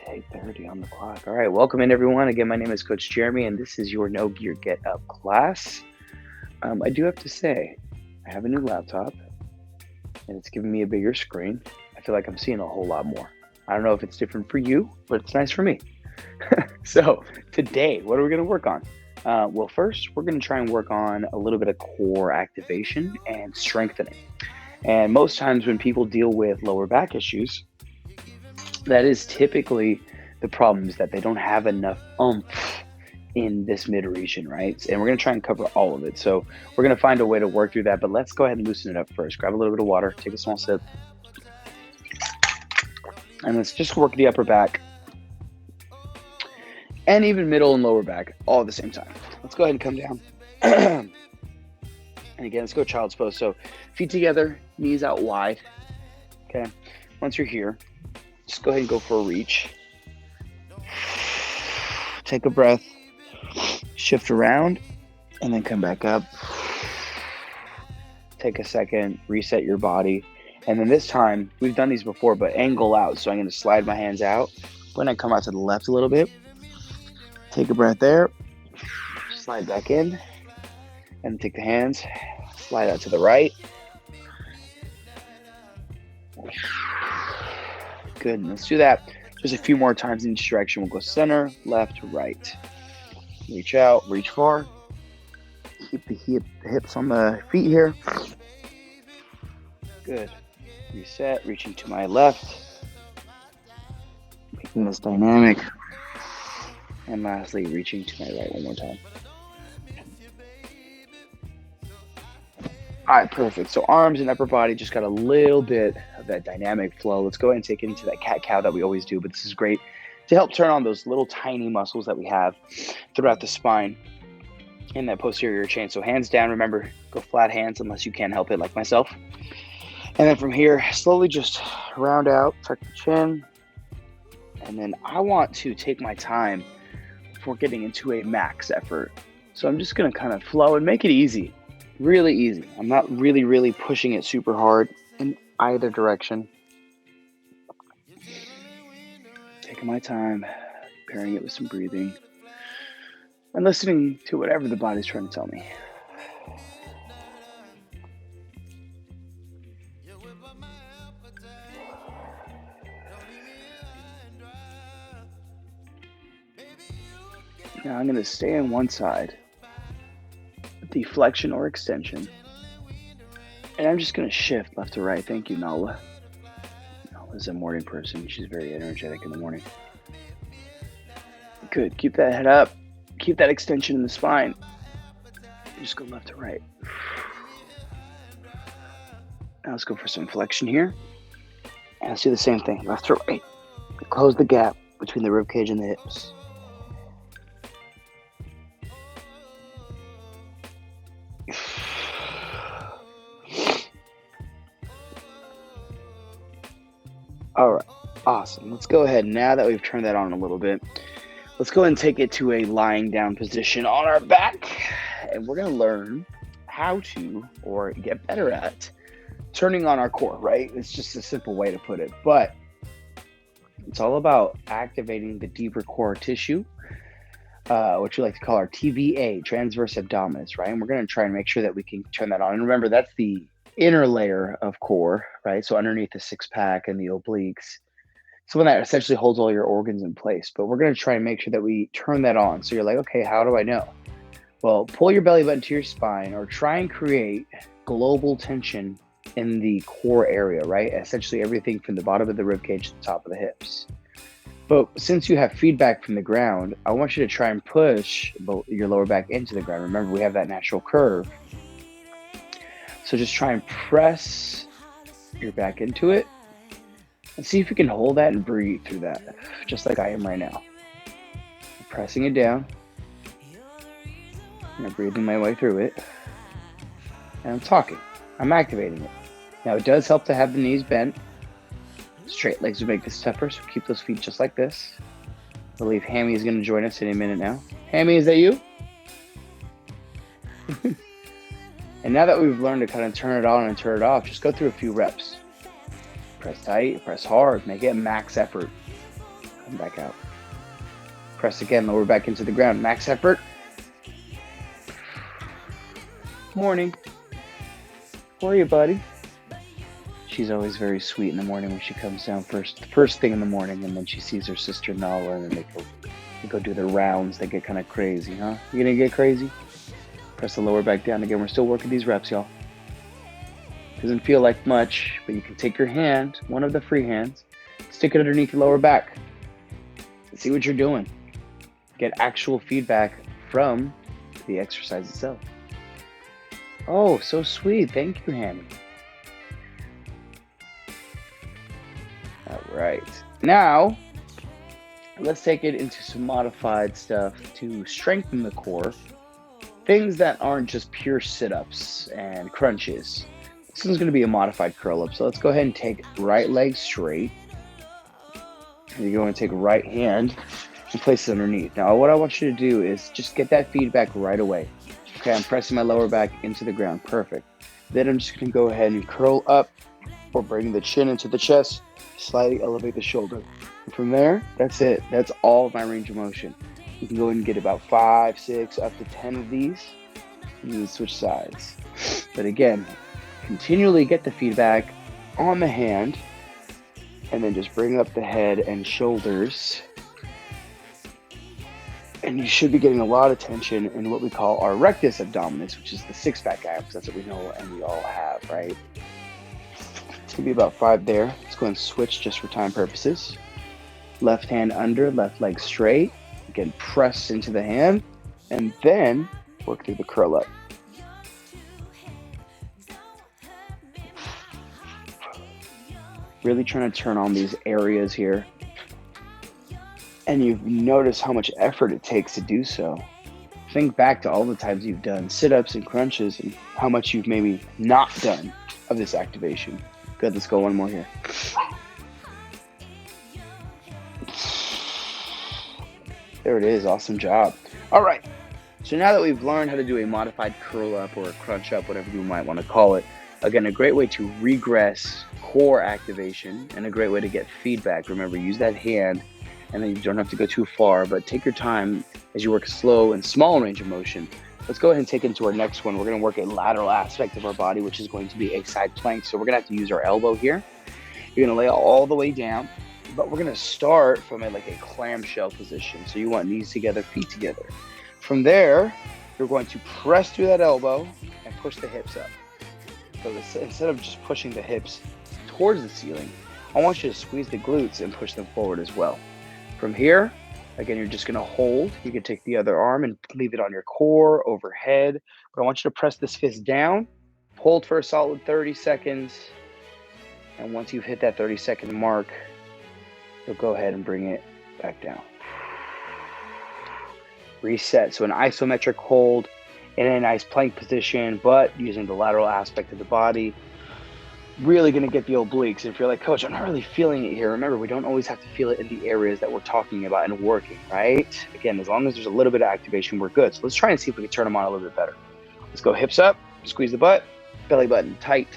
8:30 on the clock. All right, welcome in everyone. Again, my name is Coach Jeremy, and this is your No Gear Get Up class. I do have to say, I have a new laptop, and it's giving me a bigger screen. I feel like I'm seeing a whole lot more. I don't know if it's different for you, but it's nice for me. So today, what are we going to work on? Well, first, we're going to try and work on a little bit of core activation and strengthening. And most times when people deal with lower back issues, that is typically the problem, is that they don't have enough oomph in this mid region, right? And we're going to try and cover all of it. So we're going to find a way to work through that, but let's go ahead and loosen it up first. Grab a little bit of water, take a small sip, and let's just work the upper back and even middle and lower back all at the same time. Let's go ahead and come down. And again, let's go child's pose. So feet together, knees out wide. Okay. Once you're here, just go ahead and go for a reach. Take a breath, shift around, and then come back up. Take a second, reset your body. And then this time, we've done these before, but angle out. So I'm going to slide my hands out. When I come out to the left a little bit, take a breath there, slide back in, and take the hands, slide out to the right. Good, and let's do that just a few more times in each direction. We'll go center, left, right. Reach out, reach far. Keep the hips on the feet here. Good. Reset, reaching to my left. Making this dynamic. And lastly, reaching to my right one more time. All right, perfect. So arms and upper body just got a little bit of that dynamic flow. Let's go ahead and take it into that cat-cow that we always do, but this is great to help turn on those little tiny muscles that we have throughout the spine and that posterior chain. So hands down, remember, go flat hands unless you can't help it, like myself. And then from here, slowly just round out, tuck the chin. And then I want to take my time before getting into a max effort. So I'm just going to kind of flow and make it easy. Really easy. I'm not really pushing it super hard in either direction. Taking my time, pairing it with some breathing, and listening to whatever the body's trying to tell me. Now I'm going to stay on one side, deflection or extension, and I'm just going to shift left to right. Thank you, Nala. Nala's a morning person. She's very energetic in the morning. Good. Keep that head up. Keep that extension in the spine. Just go left to right. Now let's go for some flexion here. And let's do the same thing, left to right. Close the gap between the rib cage and the hips. All right, awesome. Let's go ahead, now that we've turned that on a little bit, let's go ahead and take it to a lying down position on our back. And we're going to learn how to, or get better at, turning on our core, right? It's just a simple way to put it. But it's all about activating the deeper core tissue, what you like to call our TVA, transverse abdominis, right? And we're going to try and make sure that we can turn that on. And remember, that's the inner layer of core, right? So underneath the six pack and the obliques, so that essentially holds all your organs in place. But we're going to try and make sure that we turn that on. So you're like, okay, how do I know? Well, pull your belly button to your spine, or try and create global tension in the core area, right? Essentially everything from the bottom of the rib cage to the top of the hips. But since you have feedback from the ground, I want you to try and push your lower back into the ground. Remember, we have that natural curve. So just try and press your back into it and see if you can hold that and breathe through that, just like I am right now. I'm pressing it down. I'm breathing my way through it. And I'm talking. I'm activating it. Now, it does help to have the knees bent. Straight legs would make this tougher, so keep those feet just like this. I believe Hammy is going to join us in a minute now. Hammy, is that you? And now that we've learned to kind of turn it on and turn it off, just go through a few reps. Press tight, press hard, make it a max effort. Come back out. Press again, lower back into the ground. Max effort. Morning. How are you, buddy? She's always very sweet in the morning when she comes down first thing in the morning, and then she sees her sister Nala, and then they go do their rounds. They get kind of crazy, huh? You gonna get crazy? Press the lower back down again. We're still working these reps, y'all. Doesn't feel like much, but you can take your hand, one of the free hands, stick it underneath your lower back. See what you're doing. Get actual feedback from the exercise itself. Oh, so sweet. Thank you, Hammy. All right. Now, let's take it into some modified stuff to strengthen the core. Things that aren't just pure sit-ups and crunches. This is going to be a modified curl-up. So let's go ahead and take right leg straight. And you're going to take right hand and place it underneath. Now, what I want you to do is just get that feedback right away. Okay, I'm pressing my lower back into the ground. Perfect. Then I'm just going to go ahead and curl up or bring the chin into the chest, slightly elevate the shoulder. And from there, that's it. That's all of my range of motion. You can go ahead and get about 5, 6, up to 10 of these. You can switch sides. But again, continually get the feedback on the hand, and then just bring up the head and shoulders. And you should be getting a lot of tension in what we call our rectus abdominis, which is the six-pack abs. That's what we know and we all have, right? It's going to be about 5 there. Let's go and switch just for time purposes. Left hand under, left leg straight. Again, press into the hand, and then work through the curl up. Really trying to turn on these areas here. And you've noticed how much effort it takes to do so. Think back to all the times you've done sit-ups and crunches and how much you've maybe not done of this activation. Good, let's go one more here. There it is, awesome job. All right, so now that we've learned how to do a modified curl up or a crunch up, whatever you might want to call it, again, a great way to regress core activation and a great way to get feedback. Remember, use that hand, and then you don't have to go too far, but take your time as you work slow and small range of motion. Let's go ahead and take it into our next one. We're going to work a lateral aspect of our body, which is going to be a side plank. So we're going to have to use our elbow here. You're going to lay all the way down, but we're going to start from a clamshell position. So you want knees together, feet together. From there, you're going to press through that elbow and push the hips up. So instead of just pushing the hips towards the ceiling, I want you to squeeze the glutes and push them forward as well. From here, again, you're just going to hold. You can take the other arm and leave it on your core, overhead. But I want you to press this fist down, hold for a solid 30 seconds. And once you've hit that 30-second mark, you'll go ahead and bring it back down. Reset. So an isometric hold in a nice plank position, but using the lateral aspect of the body. Really going to get the obliques. And if you're like, Coach, I'm not really feeling it here, remember, we don't always have to feel it in the areas that we're talking about and working, right? Again, as long as there's a little bit of activation, we're good. So let's try and see if we can turn them on a little bit better. Let's go hips up, squeeze the butt, belly button tight.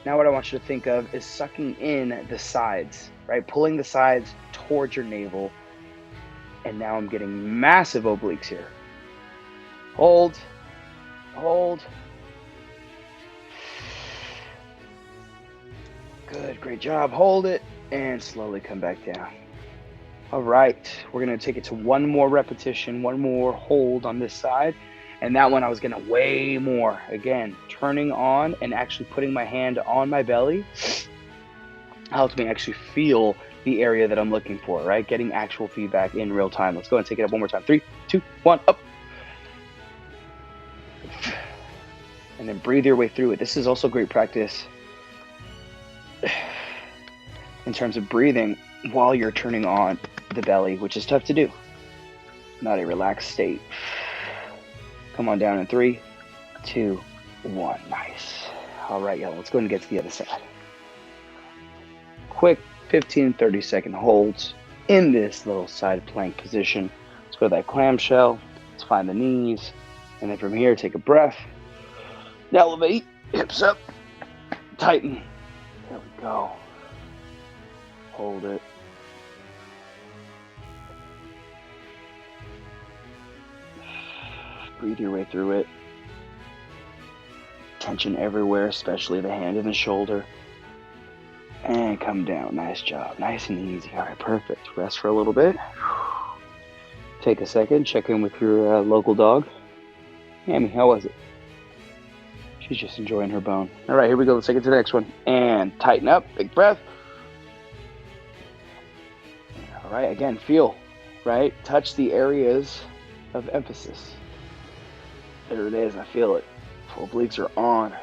Now what I want you to think of is sucking in the sides, right? Pulling the sides towards your navel. And now I'm getting massive obliques here. Hold, hold. Good, great job. Hold it and slowly come back down. All right, we're gonna take it to one more repetition, one more hold on this side. And that one I was gonna way more. Again, turning on and actually putting my hand on my belly helps me actually feel the area that I'm looking for, right? Getting actual feedback in real time. Let's go and take it up one more time. 3, 2, 1, up. And then breathe your way through it. This is also great practice in terms of breathing while you're turning on the belly, which is tough to do. Not a relaxed state. Come on down in 3, 2, 1. Nice. All right, y'all, let's go and get to the other side. Quick 15, 30-second holds in this little side plank position. Let's go to that clamshell. Let's find the knees. And then from here, take a breath. Elevate, hips up, tighten. There we go. Hold it. Breathe your way through it. Tension everywhere, especially the hand and the shoulder. And come down. Nice job. Nice and easy. All right, perfect. Rest for a little bit. Take a second. Check in with your local dog. Hammy, how was it? She's just enjoying her bone. All right, here we go. Let's take it to the next one. And tighten up. Big breath. All right, again, feel, right? Touch the areas of emphasis. There it is. I feel it. Obliques are on.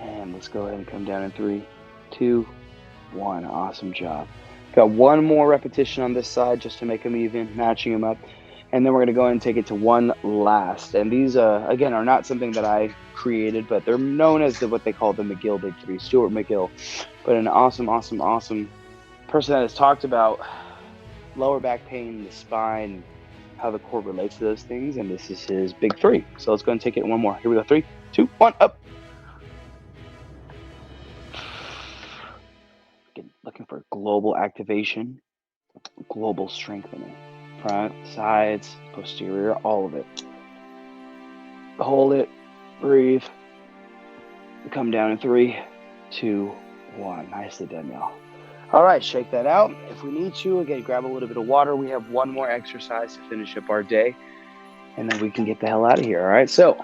And let's go ahead and come down in 3, 2, 1. Awesome job. Got one more repetition on this side just to make them even, matching them up. And then we're going to go ahead and take it to one last. And these, again, are not something that I created, but they're known as what they call the McGill Big Three, Stuart McGill. But an awesome, awesome, awesome person that has talked about lower back pain, the spine, how the core relates to those things. And this is his Big Three. So let's go and take it one more. Here we go. 3, 2, 1, up. Looking for global activation, global strengthening. Front, sides, posterior, all of it. Hold it, breathe. Come down in 3, 2, 1. Nicely done, y'all. All right, shake that out. If we need to, again, grab a little bit of water. We have one more exercise to finish up our day, and then we can get the hell out of here, all right? So,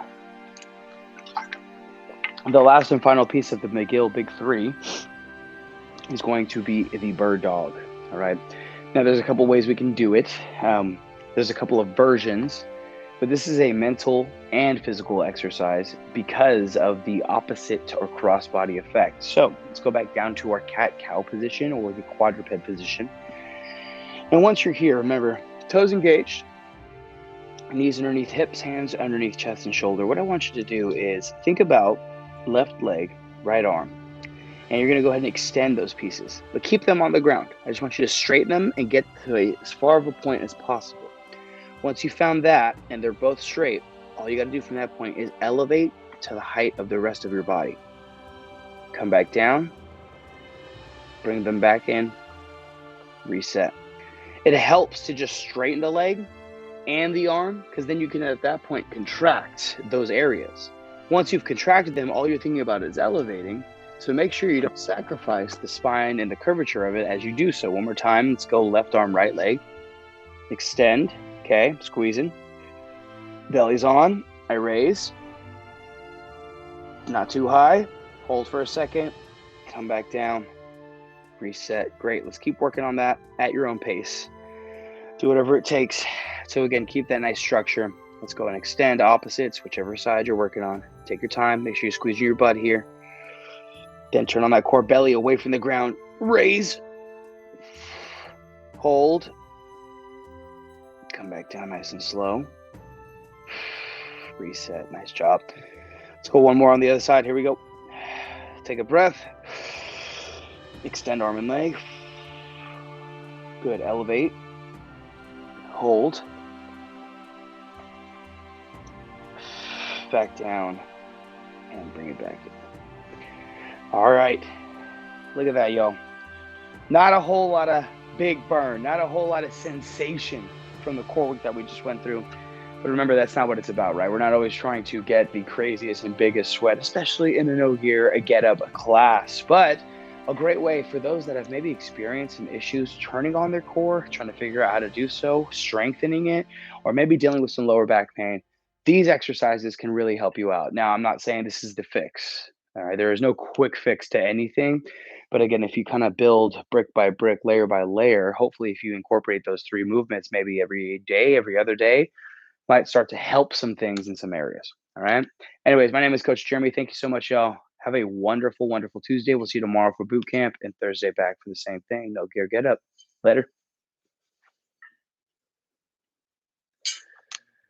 the last and final piece of the McGill Big Three is going to be the bird dog, all right? Now, there's a couple ways we can do it. There's a couple of versions, but this is a mental and physical exercise because of the opposite or cross-body effect. So let's go back down to our cat-cow position or the quadruped position. And once you're here, remember, toes engaged, knees underneath hips, hands underneath chest and shoulder. What I want you to do is think about left leg, right arm. And you're going to go ahead and extend those pieces, but keep them on the ground. I just want you to straighten them and get to as far of a point as possible. Once you found that and they're both straight, all you got to do from that point is elevate to the height of the rest of your body. Come back down, bring them back in, reset. It helps to just straighten the leg and the arm because then you can at that point contract those areas. Once you've contracted them, all you're thinking about is elevating. So make sure you don't sacrifice the spine and the curvature of it as you do so. One more time, let's go left arm, right leg. Extend, okay, squeezing. Belly's on, I raise. Not too high, hold for a second, come back down, reset. Great, let's keep working on that at your own pace. Do whatever it takes. So again, keep that nice structure. Let's go and extend opposites, whichever side you're working on. Take your time, make sure you squeeze your butt here. Then turn on that core, belly away from the ground. Raise. Hold. Come back down nice and slow. Reset. Nice job. Let's go one more on the other side. Here we go. Take a breath. Extend arm and leg. Good. Elevate. Hold. Back down. And bring it back in. All right, look at that, y'all. Not a whole lot of big burn, not a whole lot of sensation from the core work that we just went through. But remember, that's not what it's about, right? We're not always trying to get the craziest and biggest sweat, especially in a no gear, a get up, a class. But a great way for those that have maybe experienced some issues turning on their core, trying to figure out how to do so, strengthening it, or maybe dealing with some lower back pain. These exercises can really help you out. Now, I'm not saying this is the fix. All right, there is no quick fix to anything. But again, if you kind of build brick by brick, layer by layer, hopefully if you incorporate those 3 movements, maybe every day, every other day, might start to help some things in some areas. All right. Anyways, my name is Coach Jeremy. Thank you so much, y'all. Have a wonderful, wonderful Tuesday. We'll see you tomorrow for boot camp and Thursday back for the same thing. No gear, get up. Later.